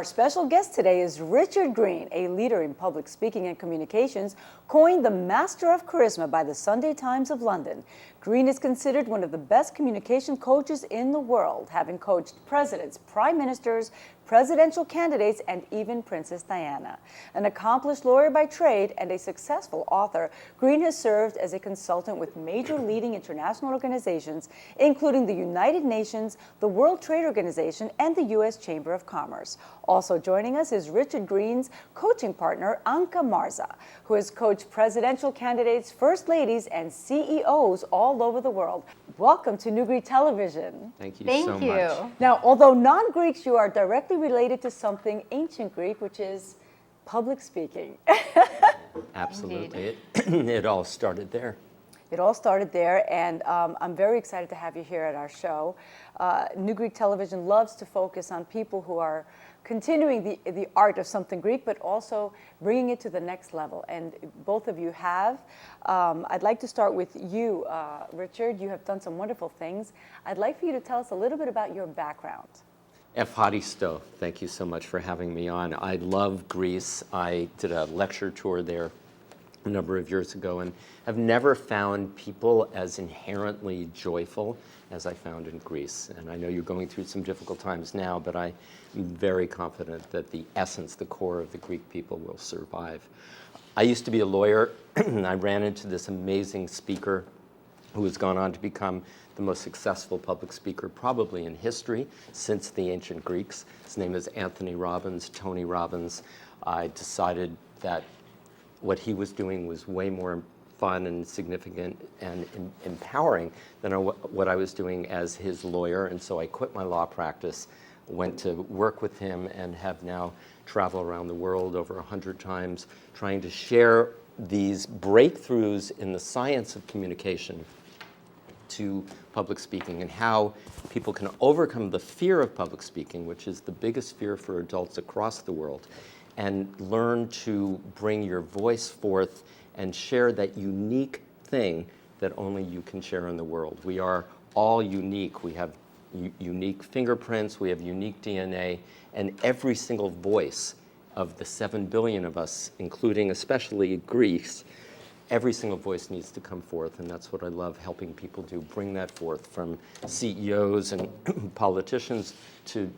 Our special guest today is Richard Greene, a leader in public speaking and communications, coined the Master of Charisma by the Sunday Times of London. Greene is considered one of the best communication coaches in the world, having coached presidents, prime ministers, presidential candidates, and even Princess Diana. An accomplished lawyer by trade and a successful author, Greene has served as a consultant with major leading international organizations, including the United Nations, the World Trade Organization, and the U.S. Chamber of Commerce. Also joining us is Richard Greene's coaching partner, Ankha Marza, who has coached presidential candidates, first ladies, and CEOs all over the world. Welcome to New Greek Television. Thank you so much. Now, although non-Greeks, you are directly related to something ancient Greek, which is public speaking. Absolutely. It all started there. It all started there, and I'm very excited to have you here at our show. New Greek Television loves to focus on people who are continuing the art of something Greek, but also bringing it to the next level. And both of you have. I'd like to start with you, Richard. You have done some wonderful things. I'd like for you to tell us a little bit about your background. Efharisto, thank you so much for having me on. I love Greece. I did a lecture tour there a number of years ago and have never found people as inherently joyful as I found in Greece. And I know you're going through some difficult times now, but I'm very confident that the essence, the core of the Greek people will survive. I used to be a lawyer. I ran into this amazing speaker who has gone on to become the most successful public speaker probably in history since the ancient Greeks. His name is Tony Robbins. I decided that what he was doing was way more fun and significant and empowering than what I was doing as his lawyer. And so I quit my law practice, went to work with him, and have now traveled around the world over 100 times trying to share these breakthroughs in the science of communication to public speaking and how people can overcome the fear of public speaking, which is the biggest fear for adults across the world, and learn to bring your voice forth and share that unique thing that only you can share in the world. We are all unique. We have unique fingerprints, we have unique DNA, and every single voice of the 7 billion of us, including especially Greece, every single voice needs to come forth, and that's what I love helping people do, bring that forth from CEOs and politicians to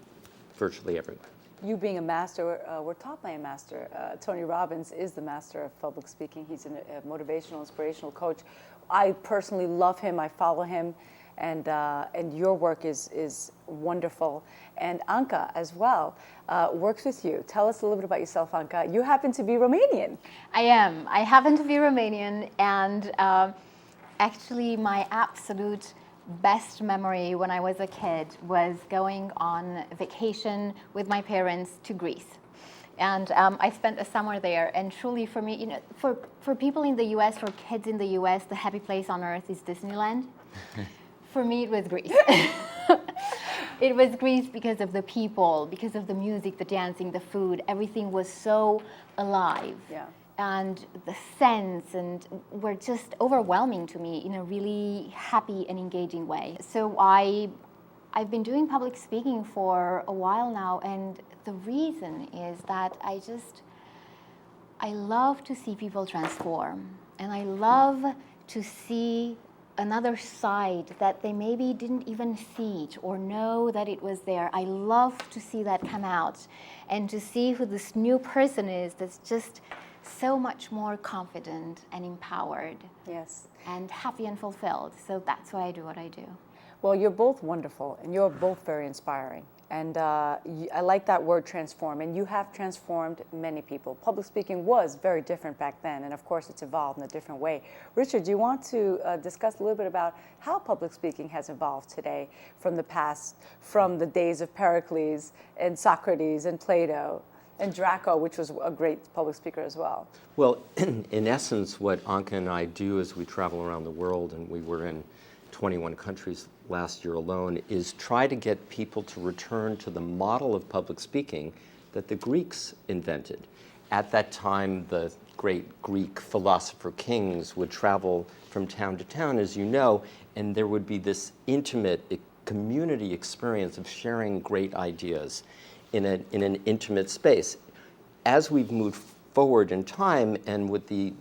virtually everyone. You being a master, we're taught by a master. Tony Robbins is the master of public speaking. He's a motivational, inspirational coach. I personally love him. I follow him, and your work is wonderful. And Ankha as well works with you. Tell us a little bit about yourself, Ankha. You happen to be Romanian. I am. I happen to be Romanian, and actually my absolute best memory when I was a kid was going on vacation with my parents to Greece. And I spent a summer there, and truly for me, you know, for people in the US, for kids in the US, the happy place on earth is Disneyland. For me, it was Greece. It was Greece because of the people, because of the music, the dancing, the food. Everything was so alive. Yeah. And the scents and were just overwhelming to me in a really happy and engaging way. So I've been doing public speaking for a while now, and the reason is that I love to see people transform, and I love to see another side that they maybe didn't even see it or know that it was there. I love to see that come out and to see who this new person is that's just so much more confident and empowered. Yes. And happy and fulfilled. So that's why I do what I do. Well, you're both wonderful, and you're both very inspiring. And I like that word, transform, and you have transformed many people. Public speaking was very different back then, and of course it's evolved in a different way. Richard, do you want to discuss a little bit about how public speaking has evolved today from the past, from the days of Pericles and Socrates and Plato and Draco, which was a great public speaker as well? Well, in essence, what Ankha and I do as we travel around the world, and we were in 21 countries last year alone, is try to get people to return to the model of public speaking that the Greeks invented. At that time, the great Greek philosopher kings would travel from town to town, as you know, and there would be this intimate community experience of sharing great ideas. in an intimate space. As we've moved forward in time and with the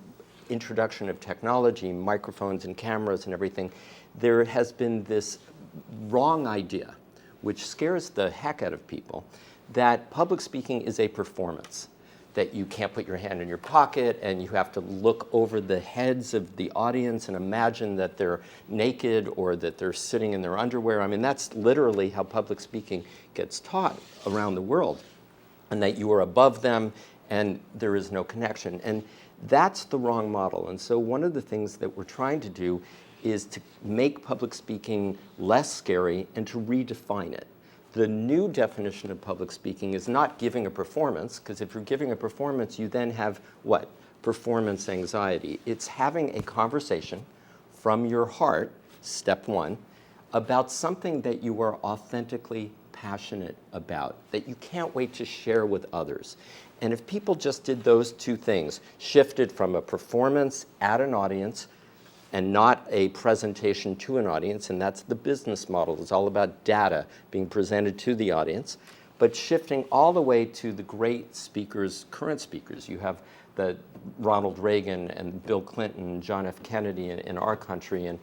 introduction of technology, microphones and cameras and everything, there has been this wrong idea, which scares the heck out of people, that public speaking is a performance, that you can't put your hand in your pocket and you have to look over the heads of the audience and imagine that they're naked or that they're sitting in their underwear. I mean, that's literally how public speaking gets taught around the world, and that you are above them and there is no connection. And that's the wrong model. And so one of the things that we're trying to do is to make public speaking less scary and to redefine it. The new definition of public speaking is not giving a performance, because if you're giving a performance, you then have what? Performance anxiety. It's having a conversation from your heart, step one, about something that you are authentically passionate about, that you can't wait to share with others. And if people just did those two things, shifted from a performance at an audience and not a presentation to an audience, and that's the business model. It's all about data being presented to the audience, but shifting all the way to the great speakers, current speakers. You have the Ronald Reagan and Bill Clinton, John F. Kennedy in our country, and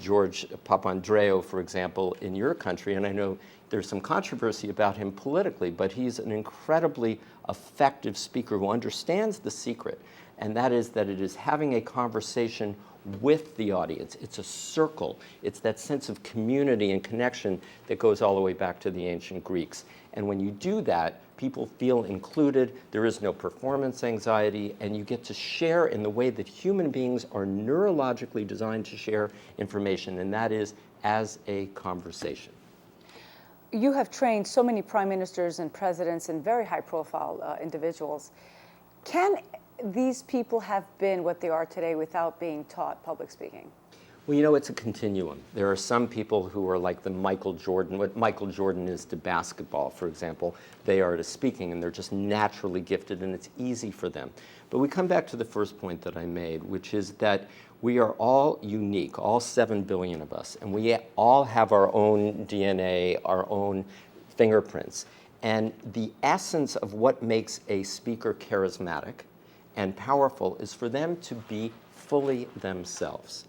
George Papandreou, for example, in your country. And I know there's some controversy about him politically, but he's an incredibly effective speaker who understands the secret, and that is that it is having a conversation with the audience. It's a circle. It's that sense of community and connection that goes all the way back to the ancient Greeks. And when you do that, people feel included, there is no performance anxiety, and you get to share in the way that human beings are neurologically designed to share information, and that is as a conversation. You have trained so many prime ministers and presidents and very high-profile individuals. Can these people have been what they are today without being taught public speaking? Well, you know, it's a continuum. There are some people who are like the Michael Jordan, what Michael Jordan is to basketball, for example. They are to speaking, and they're just naturally gifted, and it's easy for them. But we come back to the first point that I made, which is that we are all unique, all 7 billion of us, and we all have our own DNA, our own fingerprints. And the essence of what makes a speaker charismatic and powerful is for them to be fully themselves.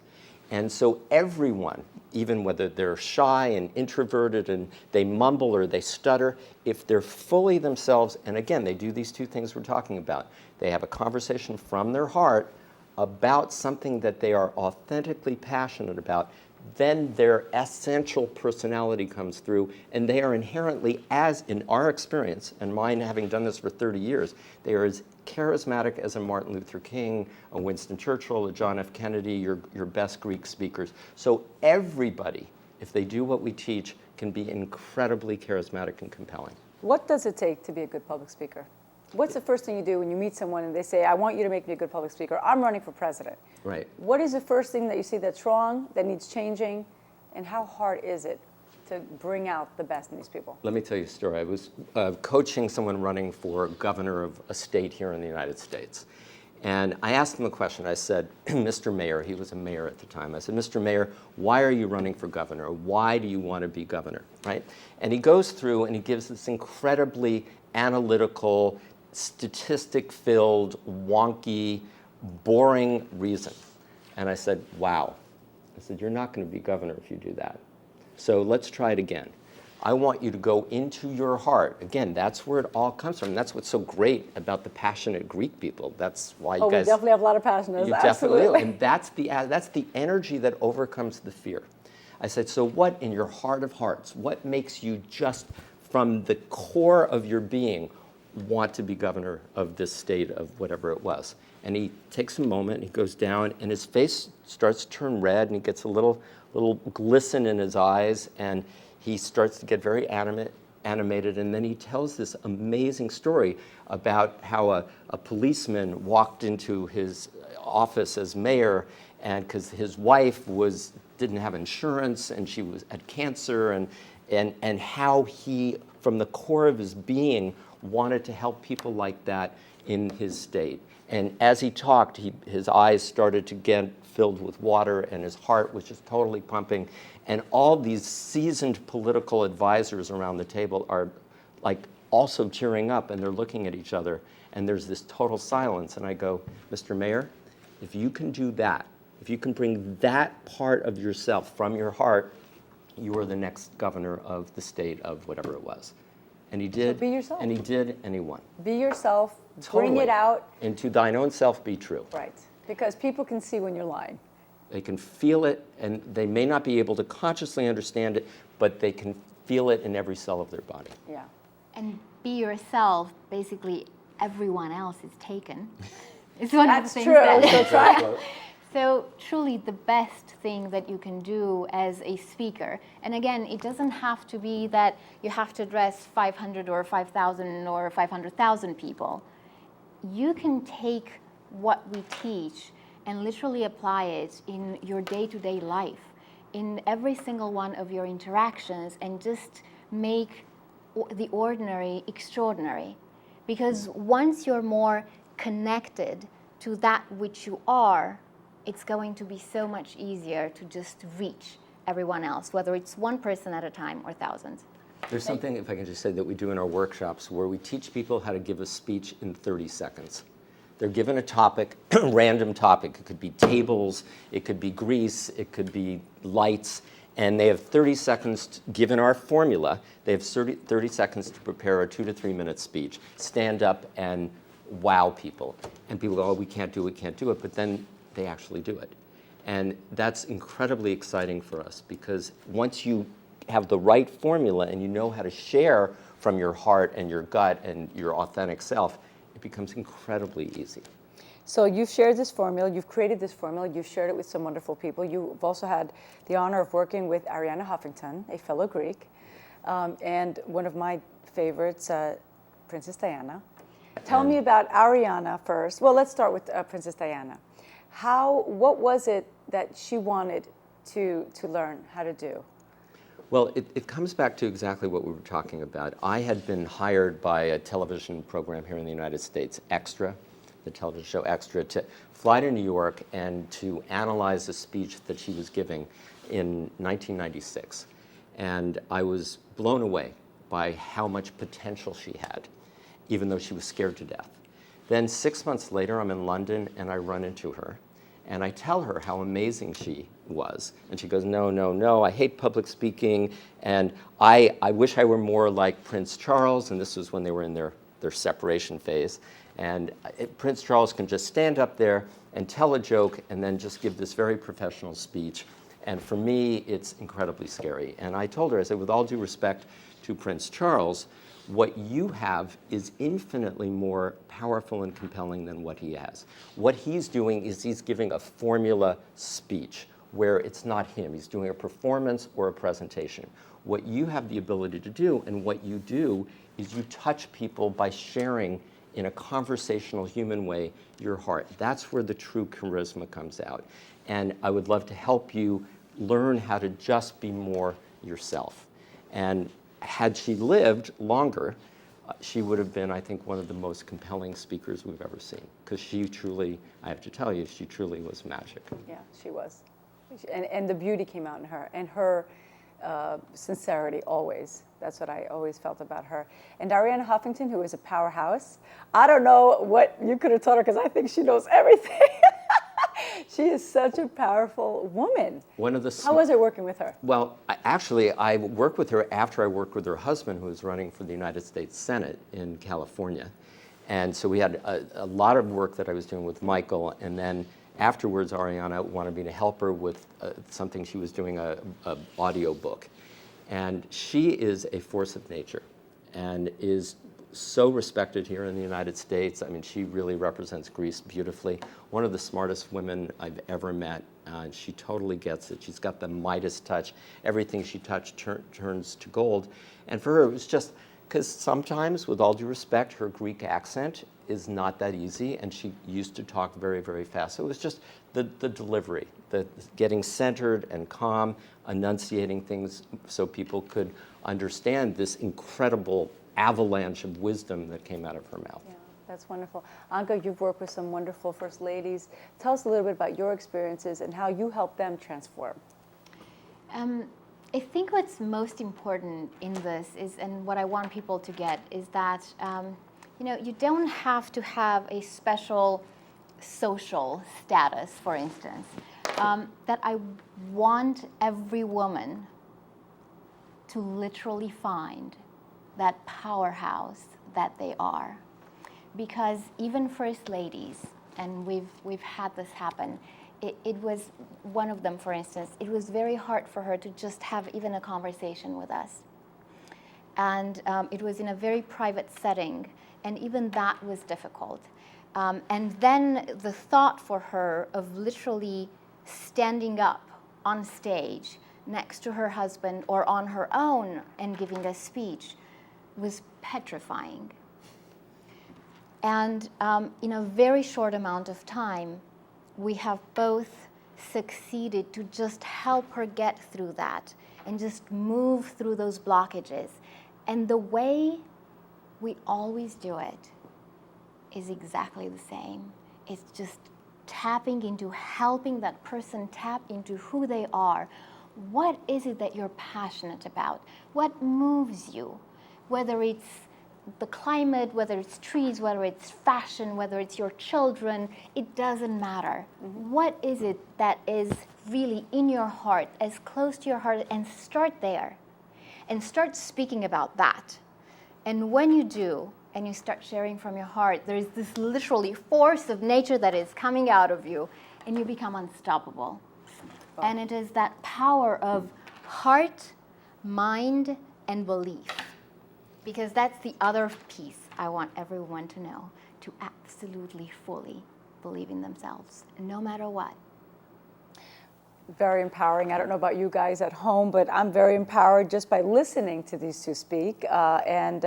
And so everyone, even whether they're shy and introverted and they mumble or they stutter, if they're fully themselves, and again, they do these two things we're talking about, they have a conversation from their heart about something that they are authentically passionate about, then their essential personality comes through, and they are inherently, as in our experience, and mine having done this for 30 years, they are as charismatic as a Martin Luther King, a Winston Churchill, a John F. Kennedy, your best Greek speakers. So everybody, if they do what we teach, can be incredibly charismatic and compelling. What does it take to be a good public speaker? What's the first thing you do when you meet someone and they say, I want you to make me a good public speaker, I'm running for president? Right. What is the first thing that you see that's wrong, that needs changing, and how hard is it to bring out the best in these people? Let me tell you a story. I was coaching someone running for governor of a state here in the United States. And I asked him a question. I said, Mr. Mayor, he was a mayor at the time. I said, Mr. Mayor, why are you running for governor? Why do you want to be governor, right? And he goes through and he gives this incredibly analytical, statistic-filled, wonky, boring reason. And I said, wow. I said, you're not going to be governor if you do that. So let's try it again. I want you to go into your heart. Again, that's where it all comes from. That's what's so great about the passionate Greek people. That's why you guys... we definitely have a lot of passion. You Absolutely. definitely do. And that's the energy that overcomes the fear. I said, so what in your heart of hearts, what makes you just from the core of your being want to be governor of this state of whatever it was? And he takes a moment, he goes down, and his face starts to turn red, and he gets a little glisten in his eyes, and he starts to get very animated, and then he tells this amazing story about how a policeman walked into his office as mayor, and because his wife didn't have insurance, and she had cancer, and how he, from the core of his being, wanted to help people like that in his state. And as he talked, his eyes started to get filled with water, and his heart was just totally pumping. And all these seasoned political advisors around the table are like also tearing up, and they're looking at each other, and there's this total silence. And I go, Mr. Mayor, if you can do that, if you can bring that part of yourself from your heart, you are the next governor of the state of whatever it was. And he did. So be yourself. And he did, and he won. Be yourself, bring Totally. it out. And to thine own self be true. Right, because people can see when you're lying. They can feel it, and they may not be able to consciously understand it, but they can feel it in every cell of their body. Yeah. And be yourself, basically everyone else is taken. It's one of the things true. that... So try. So truly the best thing that you can do as a speaker, and again, it doesn't have to be that you have to address 500 or 5,000 or 500,000 people. You can take what we teach and literally apply it in your day-to-day life, in every single one of your interactions, and just make the ordinary extraordinary. Because once you're more connected to that which you are, it's going to be so much easier to just reach everyone else, whether it's one person at a time or thousands. There's something, if I can just say, that we do in our workshops where we teach people how to give a speech in 30 seconds. They're given a topic, random topic. It could be tables, it could be grease, it could be lights, and they have 30 seconds, given our formula, they have 30 seconds to prepare a 2 to 3 minute speech, stand up and wow people. And people go, oh, we can't do it, but then they actually do it. And that's incredibly exciting for us, because once you have the right formula and you know how to share from your heart and your gut and your authentic self, it becomes incredibly easy. So you've shared this formula, you've created this formula, you've shared it with some wonderful people. You've also had the honor of working with Arianna Huffington, a fellow Greek, and one of my favorites, Princess Diana. Tell me about Arianna first. Well, let's start with Princess Diana. What was it that she wanted to learn how to do? Well, it comes back to exactly what we were talking about. I had been hired by a television program here in the United States, Extra, the television show Extra, to fly to New York and to analyze a speech that she was giving in 1996. And I was blown away by how much potential she had, even though she was scared to death. Then 6 months later, I'm in London and I run into her. And I tell her how amazing she was. And she goes, no, no, no, I hate public speaking. And I wish I were more like Prince Charles. And this was when they were in their separation phase. And Prince Charles can just stand up there and tell a joke and then just give this very professional speech. And for me, it's incredibly scary. And I told her, I said, with all due respect to Prince Charles, what you have is infinitely more powerful and compelling than what he has. What he's doing is he's giving a formula speech where it's not him. He's doing a performance or a presentation. What you have the ability to do, and what you do, is you touch people by sharing in a conversational, human way your heart. That's where the true charisma comes out. And I would love to help you learn how to just be more yourself. And had she lived longer, she would have been, I think, one of the most compelling speakers we've ever seen. Because she truly, I have to tell you, she truly was magic. Yeah, she was. And the beauty came out in her, and her sincerity always. That's what I always felt about her. And Arianna Huffington, who is a powerhouse, I don't know what you could have taught her, because I think she knows everything. She is such a powerful woman. How was it working with her? Well, actually, I worked with her after I worked with her husband, who was running for the United States Senate in California. And so we had a lot of work that I was doing with Michael. And then afterwards, Arianna wanted me to help her with something she was doing, a audio book. And she is a force of nature and is so respected here in the United States. I mean, she really represents Greece beautifully. One of the smartest women I've ever met. And she totally gets it. She's got the Midas touch. Everything she touched turns to gold. And for her, it was just, because sometimes, with all due respect, her Greek accent is not that easy, and she used to talk very, very fast. So it was just the delivery, the getting centered and calm, enunciating things so people could understand this incredible avalanche of wisdom that came out of her mouth. Yeah, that's wonderful. Ankha, you've worked with some wonderful first ladies. Tell us a little bit about your experiences and how you helped them transform. I think what's most important in this is, and what I want people to get, is that you don't have to have a special social status, for instance. That I want every woman to literally find that powerhouse that they are, because even first ladies, and we've had this happen. It was one of them, for instance, it was very hard for her to just have even a conversation with us. And it was in a very private setting, and even that was difficult. And then the thought for her of literally standing up on stage next to her husband or on her own and giving a speech was petrifying. And in a very short amount of time, we have both succeeded to just help her get through that and just move through those blockages. And the way we always do it is exactly the same. It's just tapping into, helping that person tap into who they are. What is it that you're passionate about? What moves you? Whether it's the climate, whether it's trees, whether it's fashion, whether it's your children, it doesn't matter. Mm-hmm. What is it that is really in your heart, as close to your heart, and start there. And start speaking about that. And when you do, and you start sharing from your heart, there is this literally force of nature that is coming out of you, and you become unstoppable. Oh. And it is that power of heart, mind, and belief. Because that's the other piece I want everyone to know, to absolutely fully believe in themselves, no matter what. Very empowering. I don't know about you guys at home, but I'm very empowered just by listening to these two speak. And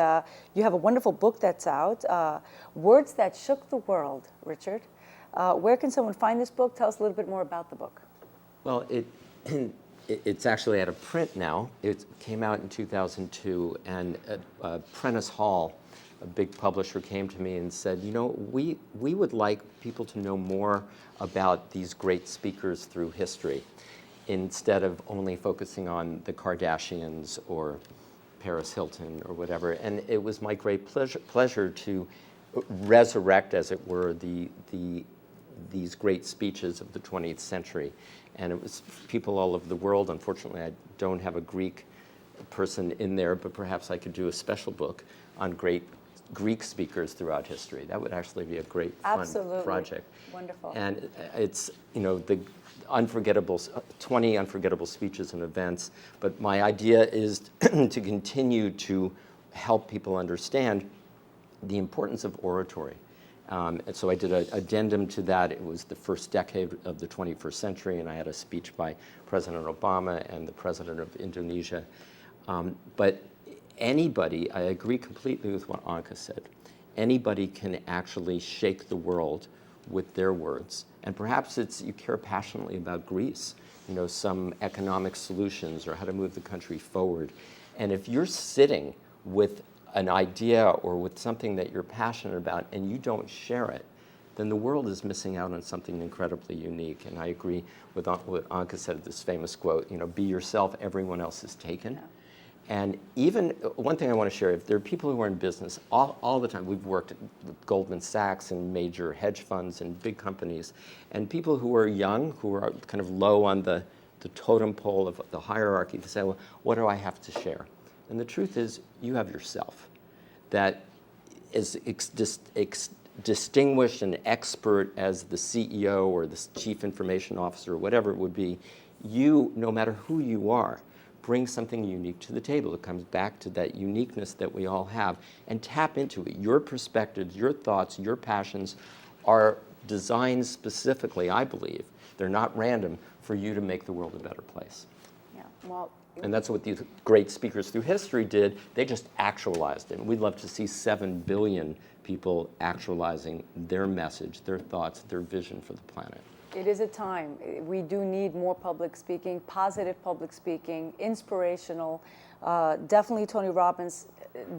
you have a wonderful book that's out, Words That Shook the World, Richard. Where can someone find this book? Tell us a little bit more about the book. Well, it's actually out of print now. It came out in 2002, and Prentice Hall, a big publisher, came to me and said, we would like people to know more about these great speakers through history, instead of only focusing on the Kardashians or Paris Hilton or whatever. And it was my great pleasure to resurrect, as it were, these great speeches of the 20th century. And it was people all over the world. Unfortunately, I don't have a Greek person in there, but perhaps I could do a special book on great Greek speakers throughout history. That would actually be a great fun project. Wonderful. And it's, the 20 unforgettable speeches and events. But my idea is to continue to help people understand the importance of oratory. And so I did an addendum to that. It was the first decade of the 21st century, and I had a speech by President Obama and the president of Indonesia. But anybody, I agree completely with what Ankha said, anybody can actually shake the world with their words. And perhaps you care passionately about Greece, some economic solutions or how to move the country forward. And if you're sitting with an idea or with something that you're passionate about and you don't share it, then the world is missing out on something incredibly unique. And I agree with what Ankha said, this famous quote, be yourself, everyone else is taken. Yeah. And even, one thing I want to share, if there are people who are in business all the time, we've worked with Goldman Sachs and major hedge funds and big companies, and people who are young, who are kind of low on the totem pole of the hierarchy, to say, well, what do I have to share? And the truth is, you have yourself. That is distinguished and expert as the CEO or the chief information officer or whatever it would be, you, no matter who you are, bring something unique to the table. It comes back to that uniqueness that we all have, and tap into it. Your perspectives, your thoughts, your passions are designed specifically, I believe, they're not random, for you to make the world a better place. Yeah, well. And that's what these great speakers through history did. They just actualized it. And we'd love to see 7 billion people actualizing their message, their thoughts, their vision for the planet. It is a time. We do need more public speaking, positive public speaking, inspirational. Definitely Tony Robbins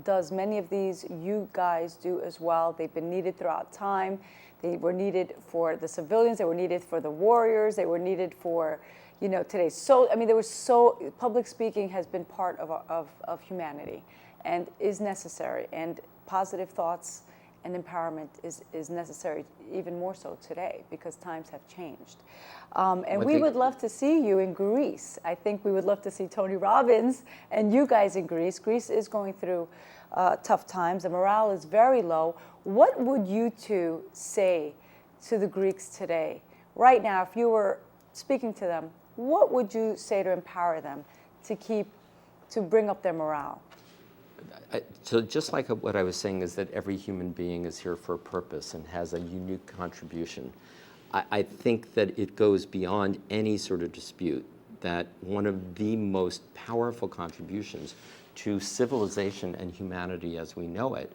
does many of these. You guys do as well. They've been needed throughout time. They were needed for the civilians. They were needed for the warriors. They were needed for, today. So, public speaking has been part of humanity and is necessary. And positive thoughts and empowerment is necessary even more so today because times have changed. And we would love to see you in Greece. I think we would love to see Tony Robbins and you guys in Greece. Greece is going through tough times. The morale is very low. What would you two say to the Greeks today? Right now, if you were speaking to them, what would you say to empower them to bring up their morale? So just like what I was saying is that every human being is here for a purpose and has a unique contribution. I think that it goes beyond any sort of dispute that one of the most powerful contributions to civilization and humanity as we know it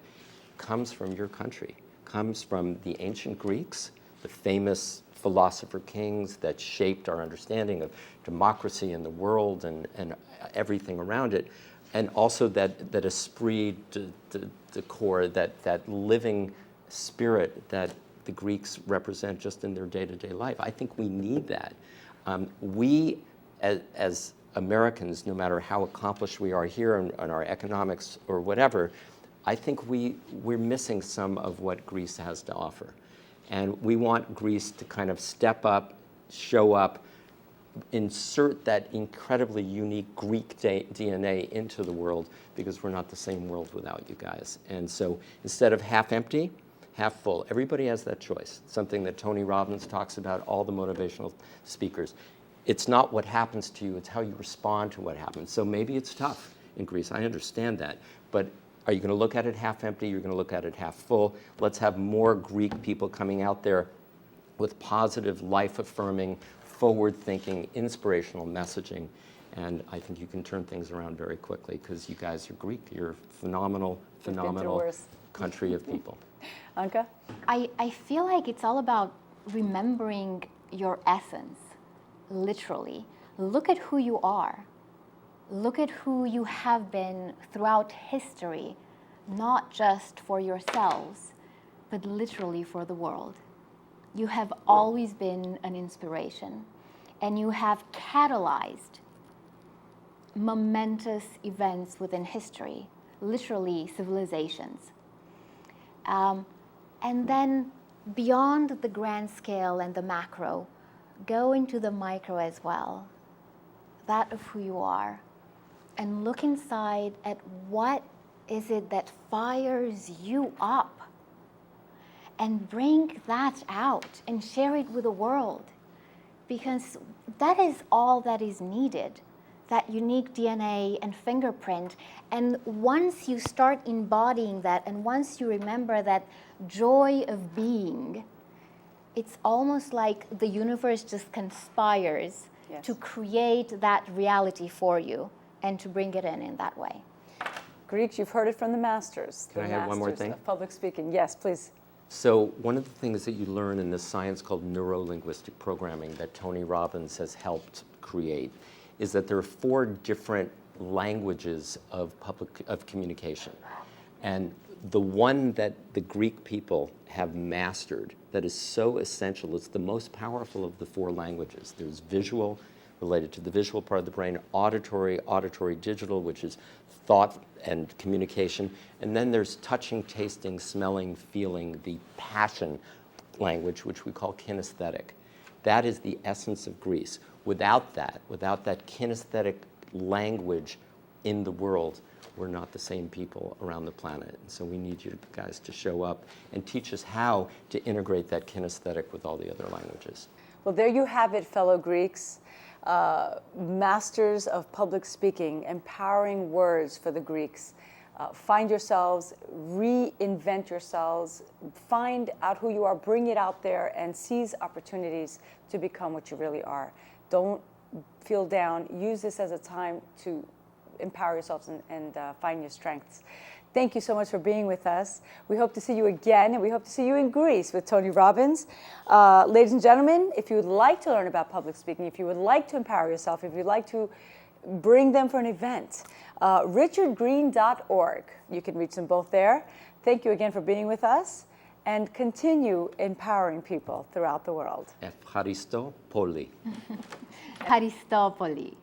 comes from your country, comes from the ancient Greeks, the famous philosopher kings that shaped our understanding of democracy in the world and everything around it. And also that esprit de corps, that living spirit that the Greeks represent just in their day-to-day life. I think we need that. We, as Americans, no matter how accomplished we are here in our economics or whatever, I think we're missing some of what Greece has to offer. And we want Greece to kind of step up, show up, insert that incredibly unique Greek DNA into the world because we're not the same world without you guys. And so instead of half empty, half full. Everybody has that choice. Something that Tony Robbins talks about, all the motivational speakers. It's not what happens to you, it's how you respond to what happens. So maybe it's tough in Greece, I understand that. But are you going to look at it half empty? You're going to look at it half full. Let's have more Greek people coming out there with positive, life-affirming, forward-thinking, inspirational messaging. And I think you can turn things around very quickly because you guys are Greek. You're a phenomenal country of people. Ankha? I feel like it's all about remembering your essence, literally. Look at who you are. Look at who you have been throughout history, not just for yourselves, but literally for the world. You have always been an inspiration, and you have catalyzed momentous events within history, literally civilizations. And then beyond the grand scale and the macro, go into the micro as well, that of who you are, and look inside at what is it that fires you up, and bring that out and share it with the world, because that is all that is needed, that unique DNA and fingerprint. And once you start embodying that, and once you remember that joy of being, it's almost like the universe just conspires to create that reality for you and to bring it in that way. Greeks, you've heard it from the masters. Can I add one more thing? Of public speaking. Yes, please. So one of the things that you learn in this science called neuro-linguistic programming that Tony Robbins has helped create is that there are 4 different languages of communication. And the one that the Greek people have mastered that is so essential, it's the most powerful of the 4 languages. There's visual, related to the visual part of the brain, auditory digital, which is thought and communication, and then there's touching, tasting, smelling, feeling, the passion language, which we call kinesthetic. That is the essence of Greece. Without that kinesthetic language in the world, we're not the same people around the planet. And so we need you guys to show up and teach us how to integrate that kinesthetic with all the other languages. Well, there you have it, fellow Greeks. Masters of public speaking, empowering words for the Greeks. Find yourselves, reinvent yourselves, find out who you are, bring it out there, and seize opportunities to become what you really are. Don't feel down. Use this as a time to empower yourselves and find your strengths. Thank you so much for being with us. We hope to see you again, and we hope to see you in Greece with Tony Robbins. Ladies and gentlemen, if you would like to learn about public speaking, if you would like to empower yourself, if you'd like to bring them for an event, richardgreene.org. You can reach them both there. Thank you again for being with us, and continue empowering people throughout the world. Ευχαριστώ πολύ. Aristopoli.